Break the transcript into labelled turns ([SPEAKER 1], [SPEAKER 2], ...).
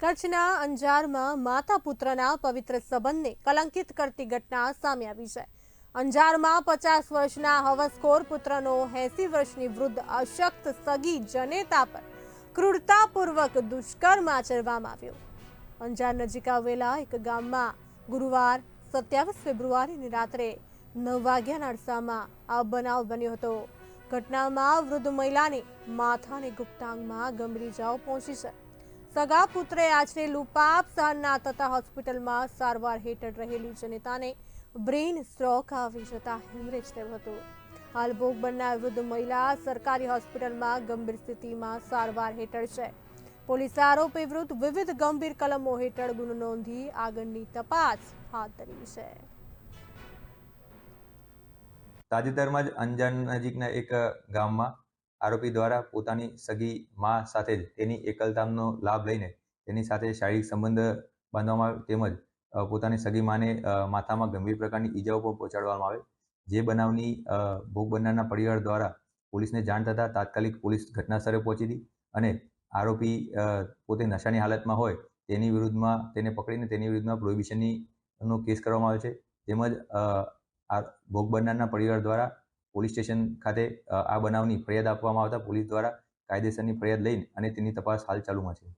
[SPEAKER 1] કચ્છના અંજારમાં માતા પુત્રના પવિત્ર સંબંધને કલંકિત કરતી ઘટના સામે આવી છે। અંજારમાં 50 વર્ષના હવસખોર પુત્રનો 80 વર્ષની વૃદ્ધ અશક્ત સગી જનેતા પર ક્રૂરતાપૂર્વક દુષ્કર્મ આચરવામાં આવ્યો। અંજાર નજીક આવેલા એક ગામમાં ગુરુવાર 27 ફેબ્રુઆરીની રાત્રે 9 વાગ્યાના અરસામાં આ બનાવ બન્યો હતો। ઘટનામાં વૃદ્ધ મહિલાની માથા અને ગુપ્તાંગમાં ગંભીર ઇજાઓ પહોંચી છે। સગા પુત્રે આશરે લુપાપ સહન ના થતા હોસ્પિટલમાં સારવાર હેઠળ રહેલી જનેતાને બ્રેઇન સ્ટ્રોક આવી જતા હેમરેજ થયું હતું। હાલ ભોગ બનનાર વૃદ્ધ મહિલા સરકારી હોસ્પિટલમાં ગંભીર સ્થિતિમાં સારવાર હેઠળ છે। પોલીસે આરોપી વિરુદ્ધ વિવિધ ગંભીર કલમો હેઠળ ગુનો નોંધી આગળની તપાસ હાથ ધરી છે।
[SPEAKER 2] તાજેતરમાં જ અંજાર નજીકના એક ગામમાં આરોપી દ્વારા પોતાની સગી માં સાથે જ તેની એકલતાનો લાભ લઈને તેની સાથે શારીરિક સંબંધ બાંધવામાં આવે તેમજ પોતાની સગી માને માથામાં ગંભીર પ્રકારની ઈજાઓ પણ પહોંચાડવામાં આવે। જે બનાવની ભોગ બનનારના પરિવાર દ્વારા પોલીસને જાણ થતાં તાત્કાલિક પોલીસ ઘટના સ્થળે પહોંચી હતી અને આરોપી પોતે નશાની હાલતમાં હોય તેની વિરુદ્ધમાં તેને પકડીને તેની વિરુદ્ધમાં પ્રોહિબિશનનો કેસ કરવામાં આવે છે। તેમજ ભોગ બનનારના પરિવાર દ્વારા પોલીસ સ્ટેશન ખાતે આ બનાવની ફરિયાદ આપવામાં આવતા પોલીસ દ્વારા કાયદેસરની ફરિયાદ લઈને અને તેની તપાસ હાલ ચાલુમાં છે।